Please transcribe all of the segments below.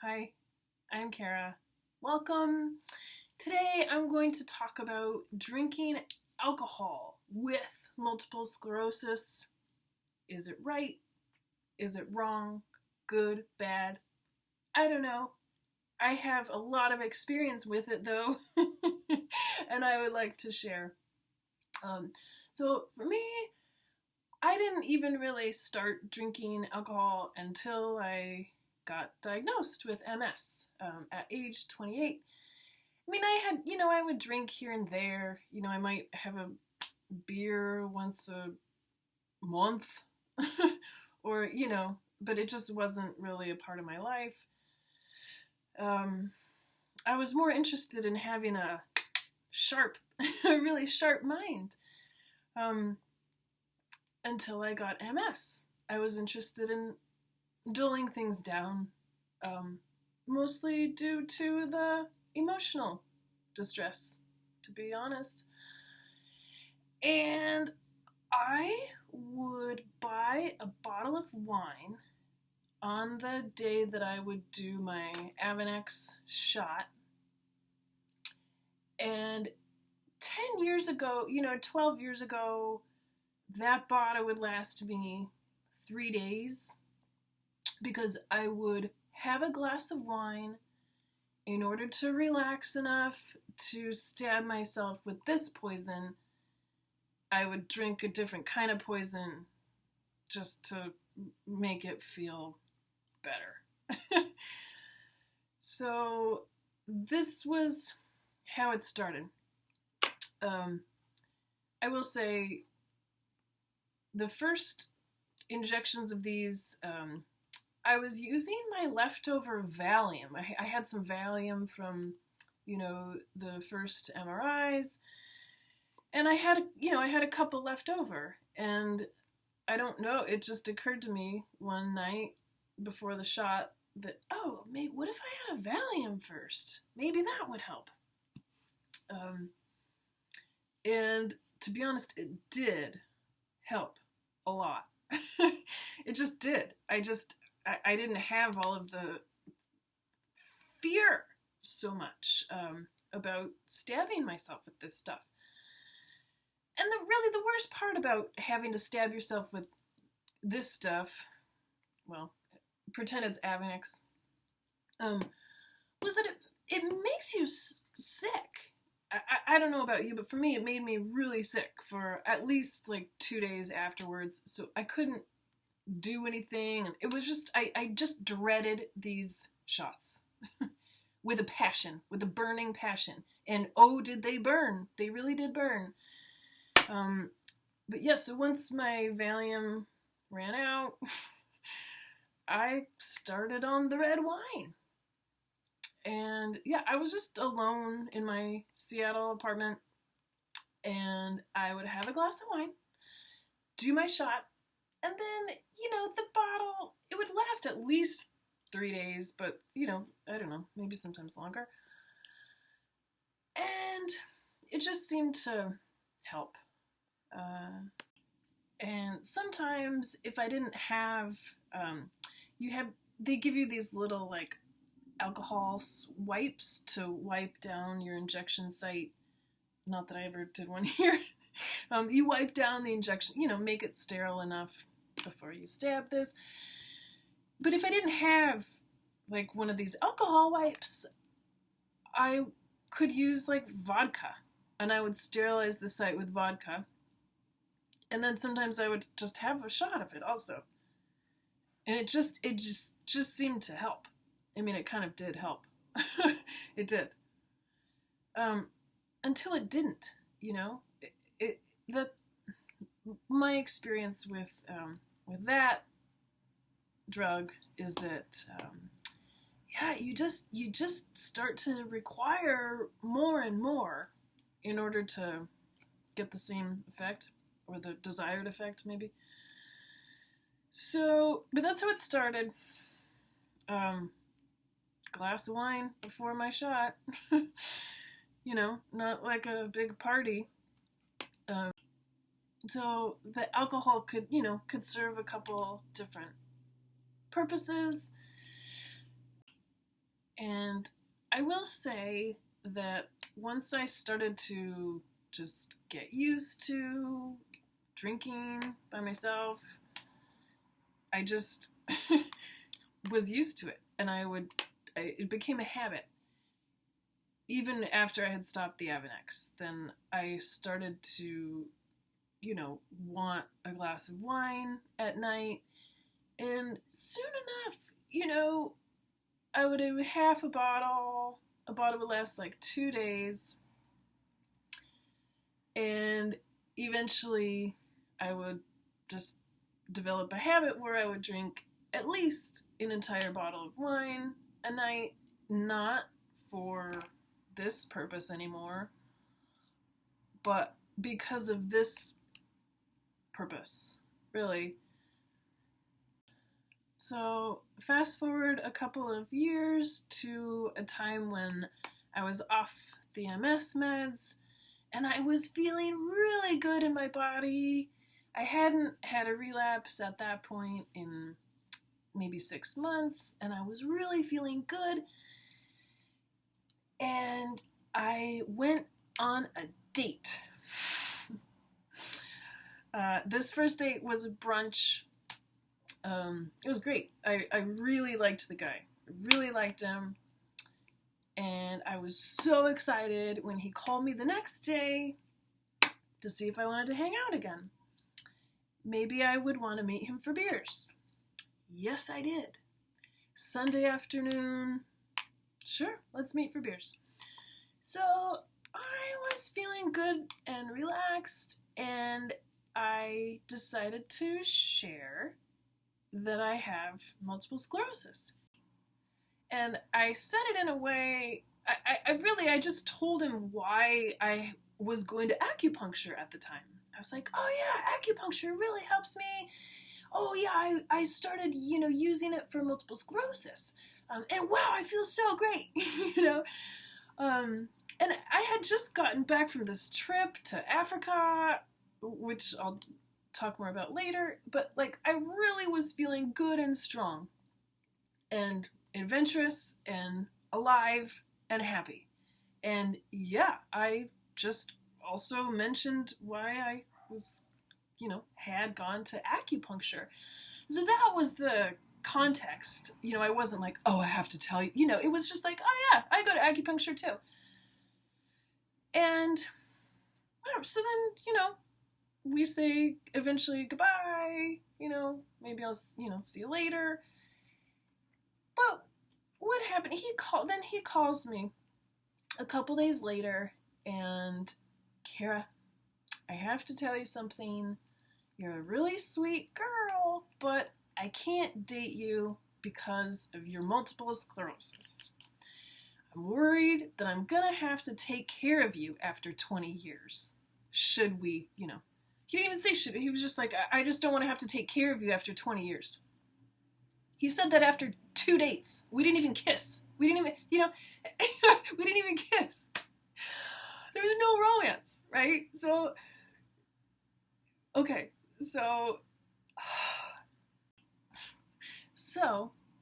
Hi, I'm Kara. Welcome. Today I'm going to talk about drinking alcohol with multiple sclerosis. Is it right? Is it wrong? Good? Bad? I don't know. I have a lot of experience with it though, and I would like to share. So for me, I didn't even really start drinking alcohol until I got diagnosed with MS at age 28. I mean, I would drink here and there. I might have a beer once a month, or, but it just wasn't really a part of my life. I was more interested in having a really sharp mind. Until I got MS. I was interested in dulling things down, mostly due to the emotional distress, to be honest. And I would buy a bottle of wine on the day that I would do my Avonex shot. And 10 years ago, 12 years ago, that bottle would last me 3 days because I would have a glass of wine in order to relax enough to stab myself with this poison. I would drink a different kind of poison just to make it feel better. So this was how it started. I will say the first injections of these, I was using my leftover Valium. I had some Valium from, the first MRIs, and I had a couple left over, and I don't know, it just occurred to me one night before the shot that, what if I had a Valium first? Maybe that would help. And to be honest, it did help a lot. It just did. I didn't have all of the fear so much about stabbing myself with this stuff. And the worst part about having to stab yourself with this stuff, well, pretend it's Avonex, was that it makes you sick. I don't know about you, but for me, it made me really sick for at least like 2 days afterwards. So I couldn't do anything. It was just, I just dreaded these shots with a passion, with a burning passion. And oh, did they burn? They really did burn. But yeah, so once my Valium ran out, I started on the red wine. And yeah, I was just alone in my Seattle apartment, and I would have a glass of wine, do my shot, and then, the bottle, it would last at least 3 days, but, I don't know, maybe sometimes longer. And it just seemed to help. And sometimes if I didn't have, they give you these little, like, alcohol wipes to wipe down your injection site. Not that I ever did one here. You wipe down the injection, make it sterile enough before you stab this. But if I didn't have like one of these alcohol wipes, I could use like vodka, and I would sterilize the site with vodka. And then sometimes I would just have a shot of it also. And it just seemed to help. I mean, it kind of did help. It did. Until it didn't, my experience with that drug is that, you just start to require more and more in order to get the same effect, or the desired effect, maybe. So, but that's how it started. Glass of wine before my shot. Not like a big party. So the alcohol could serve a couple different purposes. I will say that once I started to just get used to drinking by myself, I just was used to it, and it became a habit. Even after I had stopped the Avonex, then I started to, want a glass of wine at night, and soon enough, I would have half a bottle. A bottle would last like 2 days, and eventually I would just develop a habit where I would drink at least an entire bottle of wine a night, not for this purpose anymore, but because of this purpose, really. So fast forward a couple of years to a time when I was off the MS meds, and I was feeling really good in my body. I hadn't had a relapse at that point in maybe 6 months, and I was really feeling good. And I went on a date. This first date was a brunch. It was great. I really liked the guy. I really liked him. And I was so excited when he called me the next day to see if I wanted to hang out again. Maybe I would want to meet him for beers. Yes, I did. Sunday afternoon. Sure, let's meet for beers. So I was feeling good and relaxed, and I decided to share that I have multiple sclerosis. And I said it in a way, I just told him why I was going to acupuncture at the time. I was like, oh yeah, acupuncture really helps me. Oh yeah, I started, using it for multiple sclerosis. And wow, I feel so great, And I had just gotten back from this trip to Africa, which I'll talk more about later, but I really was feeling good and strong and adventurous and alive and happy. And yeah, I just also mentioned why I was, had gone to acupuncture. So that was the context. I wasn't like, oh, I have to tell you. It was just like, oh yeah, I go to acupuncture too. And whatever. So then, we say eventually goodbye, maybe I'll, see you later. But what happened? Then he calls me a couple days later, and Kara, I have to tell you something. You're a really sweet girl, but I can't date you because of your multiple sclerosis. I'm worried that I'm gonna have to take care of you after 20 years. Should we, He didn't even say should. He was just like, I just don't want to have to take care of you after 20 years. He said that after 2 dates. We didn't even kiss. We didn't even, we didn't even kiss. There was no romance, right? So, okay, so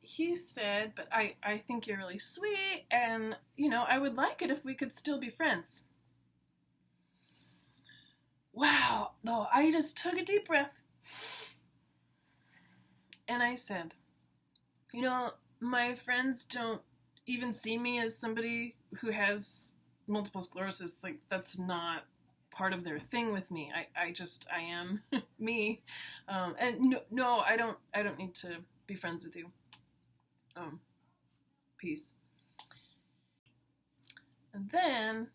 he said, but I think you're really sweet, and, I would like it if we could still be friends. Wow, no, I just took a deep breath, and I said, my friends don't even see me as somebody who has multiple sclerosis. That's not part of their thing with me. I am me. And no, I don't need to be friends with you. Peace. And then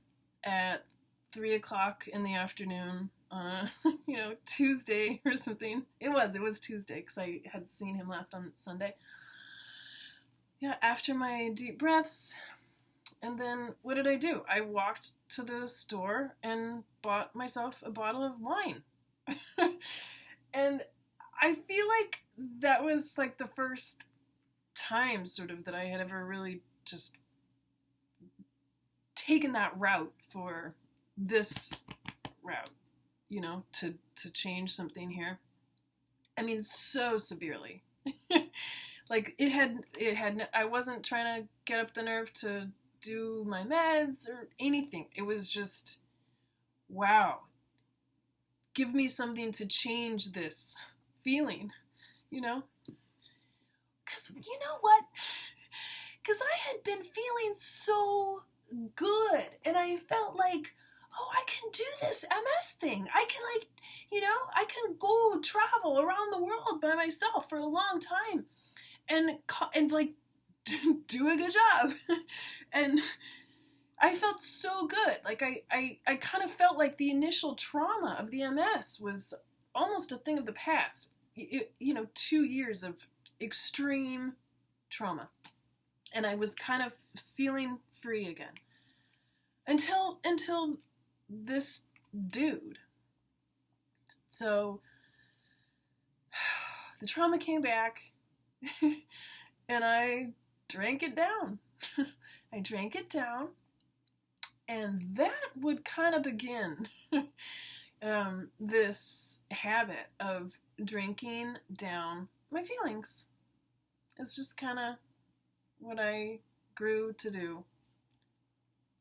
at 3:00 in the afternoon on a, Tuesday or something. It was Tuesday because I had seen him last on Sunday. Yeah, after my deep breaths, and then what did I do? I walked to the store and bought myself a bottle of wine. And I feel like that was the first time sort of that I had ever really just taken that route for this route, to change something here. I mean, so severely. I wasn't trying to get up the nerve to do my meds or anything. It was just, wow, give me something to change this feeling, you know? Because you know what? Because I had been feeling so good, and I felt like, oh, I can do this MS thing. I can, like, you know, I can go travel around the world by myself for a long time and like, do a good job. And I felt so good. Like, I kind of felt like the initial trauma of the MS was almost a thing of the past. 2 years of extreme trauma. And I was kind of feeling free again. Until this dude. So the trauma came back and I drank it down. I drank it down, and that would kind of begin this habit of drinking down my feelings. It's just kind of what I grew to do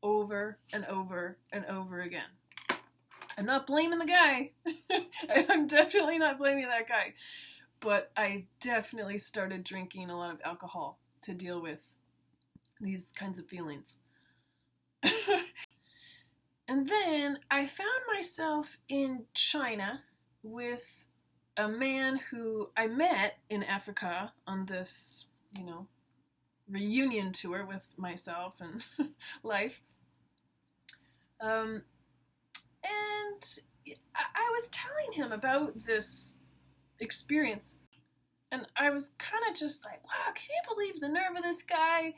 over and over and over again. I'm not blaming the guy. I'm definitely not blaming that guy. But I definitely started drinking a lot of alcohol to deal with these kinds of feelings. And then I found myself in China with a man who I met in Africa on this, reunion tour with myself and life. And I was telling him about this experience, and I was kind of just like, wow, can you believe the nerve of this guy?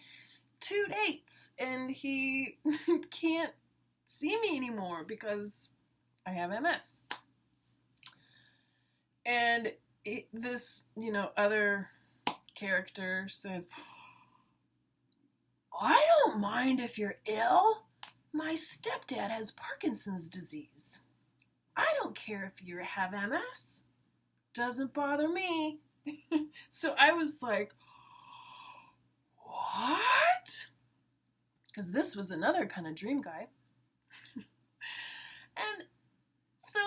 2 dates, and he can't see me anymore because I have MS. And this, other character says, I don't mind if you're ill. My stepdad has Parkinson's disease. I don't care if you have MS. Doesn't bother me. So I was like, what? Because this was another kind of dream guy. And so,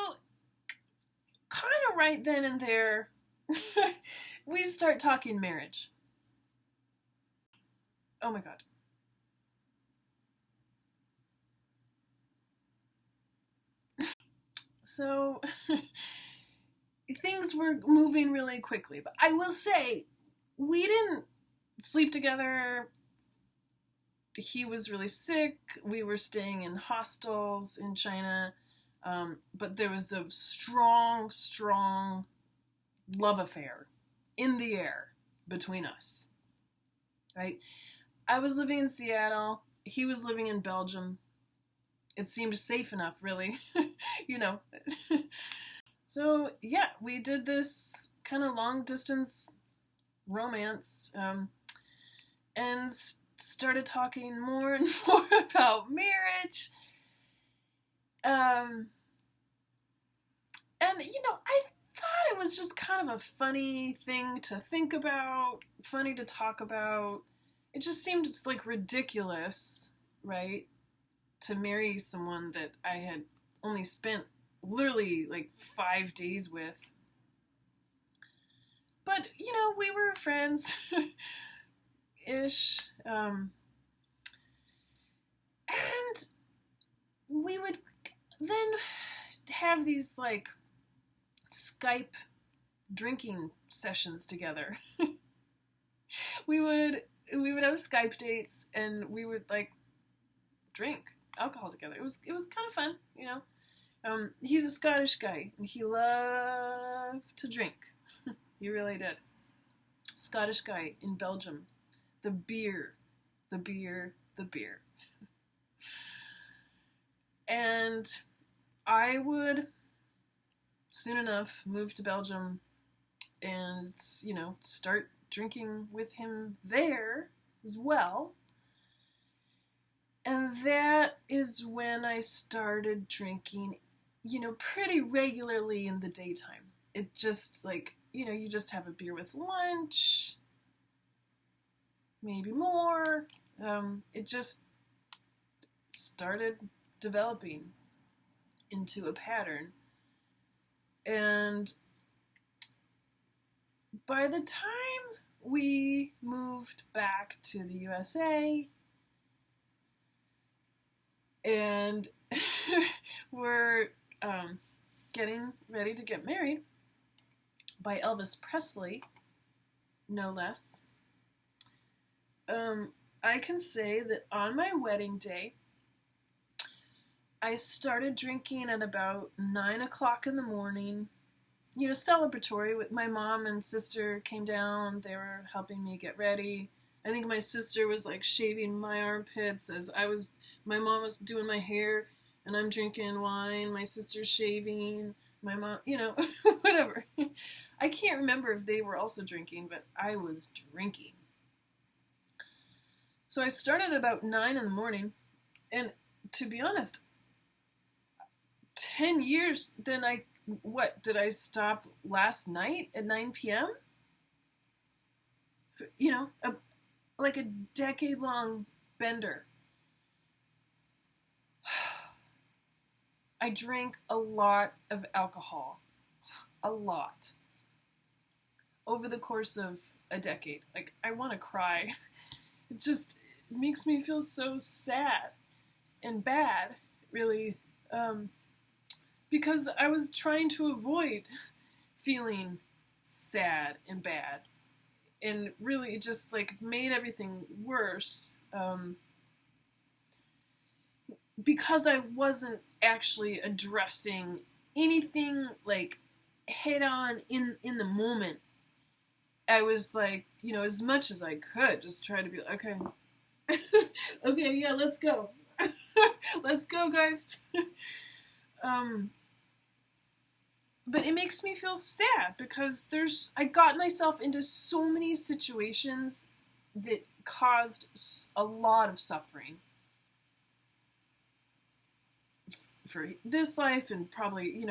kind of right then and there, we start talking marriage. Oh my God. So, things were moving really quickly. But I will say, we didn't sleep together. He was really sick. We were staying in hostels in China. But there was a strong, strong love affair in the air between us. Right? I was living in Seattle. He was living in Belgium. It seemed safe enough, really. So, yeah, we did this kind of long-distance romance, and started talking more and more about marriage. And, I thought it was just kind of a funny thing to think about, funny to talk about. It just seemed just, like, ridiculous, right, to marry someone that I had only spent literally, like, 5 days with. But, we were friends, ish, and we would then have these, like, Skype drinking sessions together. we would have Skype dates, and we would, like, drink alcohol together. It was kind of fun, He's a Scottish guy, and he loved to drink. He really did. Scottish guy in Belgium. The beer. And I would soon enough move to Belgium and, start drinking with him there as well. And that is when I started drinking, pretty regularly in the daytime. It just, like, you just have a beer with lunch, maybe more. It just started developing into a pattern. And by the time we moved back to the USA and we're getting ready to get married by Elvis Presley, no less, I can say that on my wedding day, I started drinking at about 9 o'clock in the morning, celebratory. With my mom and sister came down. They were helping me get ready. I think my sister was like shaving my armpits as my mom was doing my hair, and I'm drinking wine. My sister's shaving. My mom, whatever. I can't remember if they were also drinking, but I was drinking. So I started about 9 in the morning, and to be honest, 10 years, then did I stop last night at 9 p.m.? Like a decade-long bender. I drank a lot of alcohol. A lot. Over the course of a decade. Like, I want to cry. It just makes me feel so sad and bad, really, because I was trying to avoid feeling sad and bad, and really it just like made everything worse, because I wasn't actually addressing anything like head on in the moment. I was like, as much as I could, just try to be like, okay, okay, yeah, let's go. Let's go, guys. But it makes me feel sad because I got myself into so many situations that caused a lot of suffering for this life and probably,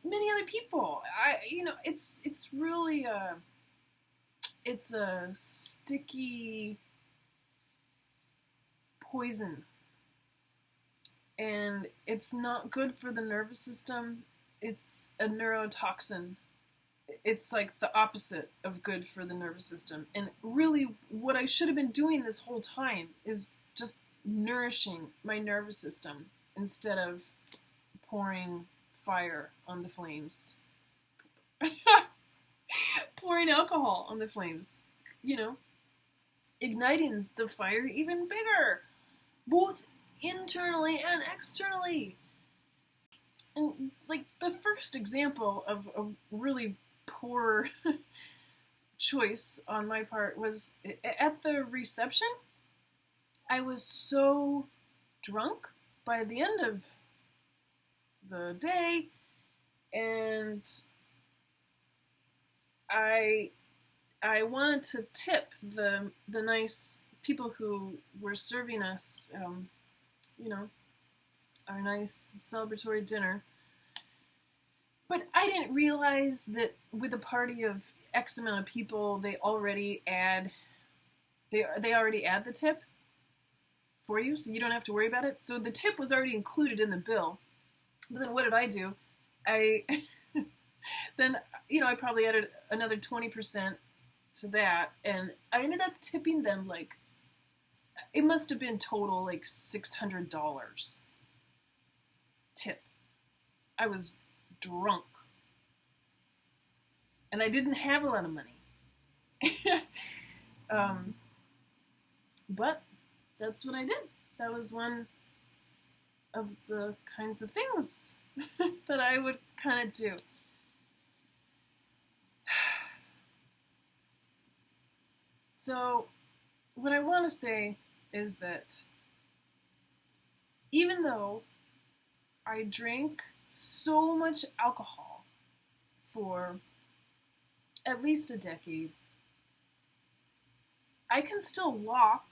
many other people. It's really it's a sticky poison, and it's not good for the nervous system. It's a neurotoxin. It's like the opposite of good for the nervous system. And really what I should have been doing this whole time is just nourishing my nervous system instead of pouring fire on the flames. Pouring alcohol on the flames, igniting the fire even bigger, both internally and externally. And like the first example of a really poor choice on my part was at the reception. I was so drunk by the end of the day, and I wanted to tip the nice people who were serving us, our nice celebratory dinner. But I didn't realize that with a party of X amount of people, they already add the tip for you, so you don't have to worry about it. So the tip was already included in the bill. But then what did I do? I probably added another 20% to that, and I ended up tipping them like, it must have been total like $600 tip. I was drunk. And I didn't have a lot of money. But that's what I did. That was one of the kinds of things that I would kind of do. So, what I want to say is that even though I drank so much alcohol for at least a decade, I can still walk.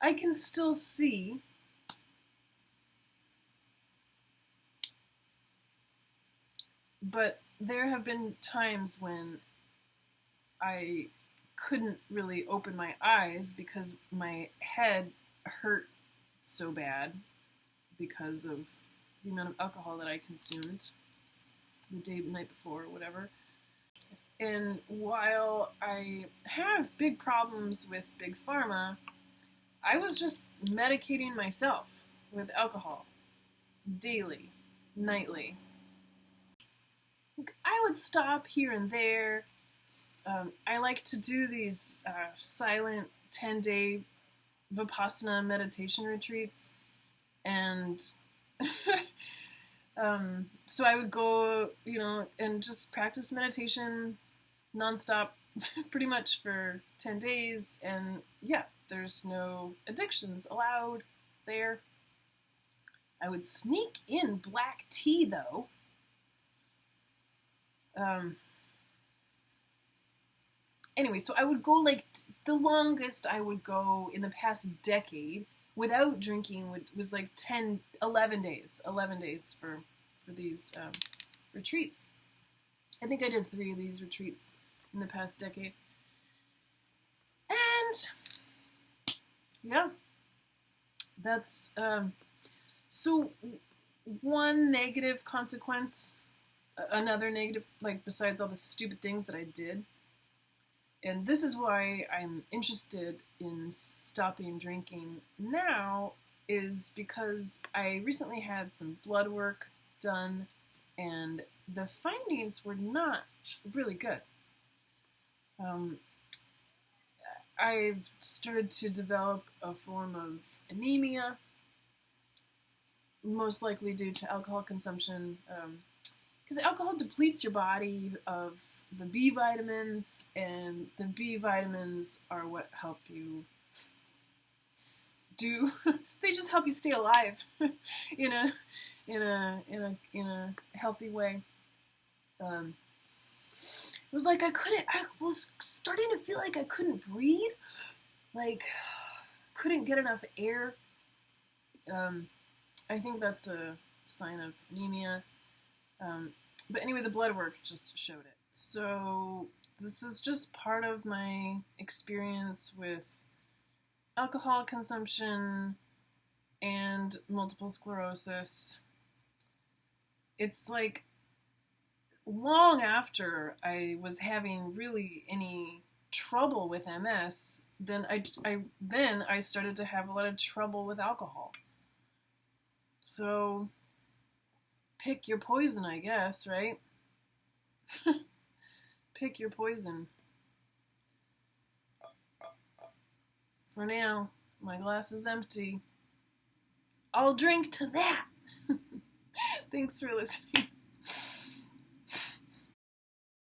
I can still see. But there have been times when I couldn't really open my eyes because my head hurt so bad because of the amount of alcohol that I consumed the night before or whatever. And while I have big problems with Big Pharma, I was just medicating myself with alcohol daily, nightly. I would stop here and there. I like to do these silent 10-day Vipassana meditation retreats, and so I would go, and just practice meditation nonstop pretty much for 10 days, and yeah, there's no addictions allowed there. I would sneak in black tea, though. Anyway, so I would go, like, the longest I would go in the past decade without drinking was like 11 days for these retreats. I think I did 3 of these retreats in the past decade. And yeah, that's so one negative consequence, another negative, like, besides all the stupid things that I did, and this is why I'm interested in stopping drinking now, is because I recently had some blood work done, and the findings were not really good. I've started to develop a form of anemia, most likely due to alcohol consumption, because alcohol depletes your body of the B vitamins, and the B vitamins are what help you they just help you stay alive in a healthy way. It was like I was starting to feel like I couldn't breathe, like couldn't get enough air. I think that's a sign of anemia. But anyway, the blood work just showed it. So this is just part of my experience with alcohol consumption and multiple sclerosis. It's like long after I was having really any trouble with MS, then I started to have a lot of trouble with alcohol. So pick your poison, I guess, right? Pick your poison. For now, my glass is empty. I'll drink to that. Thanks for listening.